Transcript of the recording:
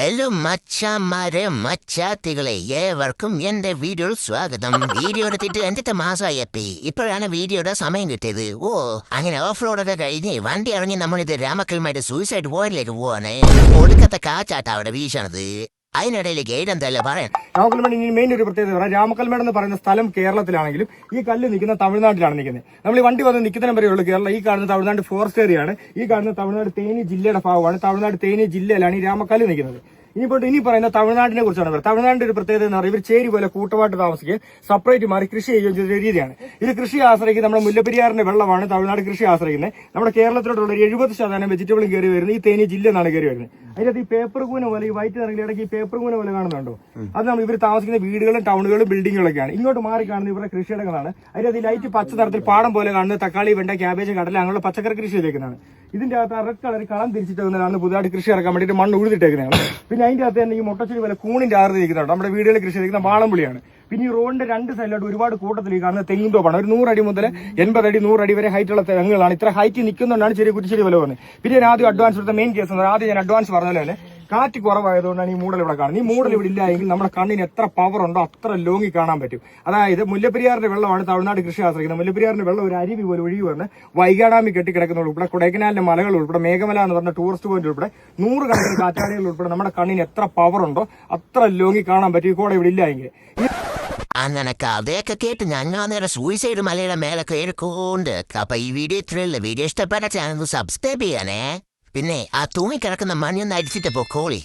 Hello മച്ചാന്മാരെ മച്ചാത്തികളെ ഏവർക്കും എന്റെ വീഡിയോയിൽ സ്വാഗതം. വീഡിയോ എടുത്തിട്ട് 5 മാസമായപ്പി ഇപ്പോഴാണ് വീഡിയോയുടെ സമയം കിട്ടിയത്. അങ്ങനെ ഓഫ് റോഡൊക്കെ കഴിഞ്ഞ് വണ്ടി ഇറങ്ങി നമ്മളിത് രാമക്കൽമായിട്ട് സൂയിസൈഡ് പോയിന്റിലേക്ക് പോവാണ്. ഒടുക്കത്തെ കാച്ചാട്ടാ അവിടെ വീശണത്. അതിനിടയിൽ ഗൈഡ് എന്തല്ല പറയാൻ. രാമക്കൽമേട് ഇനി മെയിൻ ഒരു പ്രത്യേകത രാമക്കൽമേട് എന്ന് പറയുന്ന സ്ഥലം കേരളത്തിലാണെങ്കിലും ഈ കല്ല് നിൽക്കുന്ന തമിഴ്നാട്ടിലാണ് നിൽക്കുന്നത്. നമ്മൾ ഈ വണ്ടി വന്ന് നിൽക്കുന്നതിന് വരെയുള്ളൂ കേരളം. ഈ കാണുന്ന തമിഴ്നാട് ഫോറസ്റ്റ് ഏരിയയാണ്. ഈ കാണുന്ന തമിഴ്നാട് തേനി ജില്ലയുടെ ഭാഗമാണ്. തമിഴ്നാട് തേനി ജില്ലയിലാണ് ഈ രാമക്കല്ല് നിൽക്കുന്നത്. ഇനി പറയുന്ന തമിഴ്നാടിനെ കുറിച്ചാണ് പറയുന്നത്. തമിഴ്നാടിന്റെ ഒരു പ്രത്യേകത എന്ന് പറയുന്നത് ഇവർ ചേരി പോലെ കൂട്ടമായിട്ട് താമസിക്കുകയും സെപ്പറേറ്റ് മാറി കൃഷി ചെയ്യുകയും ചെയ്ത രീതിയാണ്. ഇത് കൃഷി ആശ്രയിക്കുന്നത് നമ്മുടെ മുല്ലപ്പെരിയാറിന്റെ വെള്ളമാണ് തമിഴ്നാട് കൃഷി ആശ്രയിക്കുന്നത്. നമ്മുടെ കേരളത്തിലോട്ടുള്ള 70% വെജിറ്റബിളും കയറി വരുന്നത് ഈ തേനി ജില്ല എന്നാണ് കയറി വരുന്നത്. അതിനകത്ത് ഈ പേപ്പർ കൂന പോലെ ഈ വൈറ്റ് നിറങ്ങിയ ഇടയ്ക്ക് ഈ പേപ്പർ കൂന പോലെ കാണുന്നുണ്ടോ? അത് നമ്മൾ ഇവർ താമസിക്കുന്ന വീടുകളും ടൗണുകളും ബിൽഡിങ്ങുകളൊക്കെയാണ്. ഇങ്ങോട്ട് മാറി കാണുന്നത് ഇവരുടെ കൃഷിയിടങ്ങളാണ്. അതിനകത്ത് ഈ ലൈറ്റ് പച്ച നിറത്തിൽ പാടം പോലെ കാണുന്നത് തക്കാളി, വെണ്ട, ക്യാബേജ്, കടല അങ്ങനെയുള്ള പച്ചക്കറി കൃഷി ചെയ്തേക്കുന്നതാണ്. ഇതിന്റെ അകത്ത് റെഡ് കളർ കളം തിരിച്ചിട്ടേക്കുന്നതാണ് പുതുതായിട്ട് കൃഷി ഇറക്കാൻ വേണ്ടിയിട്ട് മണ്ണ് ഉഴുതിട്ടേക്കുന്നതാണ്. പിന്നെ അതിന്റെ അകത്ത് തന്നെ ഈ മുട്ടച്ചെടി പോലെ കൂണിന്റെ ആർന്ന് നിൽക്കുന്നുണ്ട്. നമ്മുടെ വീടുകളിൽ കൃഷി ചെയ്തിരിക്കുന്ന വാളംപുളിയാണ്. പിന്നെ ഈ റോഡിന്റെ 2 സൈഡിലോട്ട് ഒരുപാട് കൂട്ടത്തിൽ ഈ കാണുന്ന തെങ്ങിൻ തോപ്പാണ്. ഒരു 100 അടി മുതൽ 80 അടി 100 അടി വരെ ഹൈറ്റുള്ള തെങ്ങുകളാണ്. ഇത്ര ഹൈറ്റ് നിൽക്കുന്നതുകൊണ്ടാണ് ചെറിയ കുറ്റിച്ചെടി വില വന്നത്. പിന്നെ ഞാൻ ആദ്യം അഡ്വാൻസ് എടുത്ത മെയിൻ കേസ് ആദ്യം ഞാൻ അഡ്വാൻസ് പറഞ്ഞ കാറ്റ് കുറവായതുകൊണ്ടാണ് ഈ മൂടൽ ഇവിടെ കാണുന്നത്. ഈ മൂടൽ ഇവിടെ ഇല്ലായെങ്കിൽ നമ്മുടെ കണ്ണിന് എത്ര പവർ ഉണ്ടോ അത്ര ലോങ്ങി കാണാൻ പറ്റും. അതായത് മുല്ലപ്പെരിയാറിന്റെ വെള്ളമാണ് തമിഴ്നാട് കൃഷി ആശ്രയിക്കുന്നത്. മുല്ലപ്പെരിയാറിന്റെ വെള്ളം ഒരു അരുവി പോലെ ഒഴുകി വന്ന് വൈഗാഡാമി കെട്ടിക്കിടക്കുന്ന ഉൾപ്പെടെ കൊടൈക്കനാലിന്റെ മലകൾ ഉൾപ്പെടെ മേഘമല എന്ന് പറഞ്ഞ ടൂറിസ്റ്റ് പോയിന്റ് ഉൾപ്പെടെ 100 കണക്കിന് കാറ്റാടികൾ ഉൾപ്പെടെ നമ്മുടെ കണ്ണിന് എത്ര പവർ ഉണ്ടോ അത്ര ലോങ്ങി കാണാൻ പറ്റും ഈ കോട ഇവിടെ ഇല്ലായെങ്കിൽ. അങ്ങനെ കഥയൊക്കെ കേട്ട് ഞങ്ങൾ നേരെ സൂയിസൈഡ് മലയുടെ മേലെ കയറിക്കൊണ്ട്. അപ്പൊ ഈ വീഡിയോ ഇത്രയുള്ള വീഡിയോ ഇഷ്ടപ്പെട്ട ചാനൽ സബ്സ്ക്രൈബ് ചെയ്യാനേ. പിന്നെ ആ തൂങ്ങിക്കിടക്കുന്ന മണിയൊന്ന് അടിച്ചിട്ട് പോക്കോളി.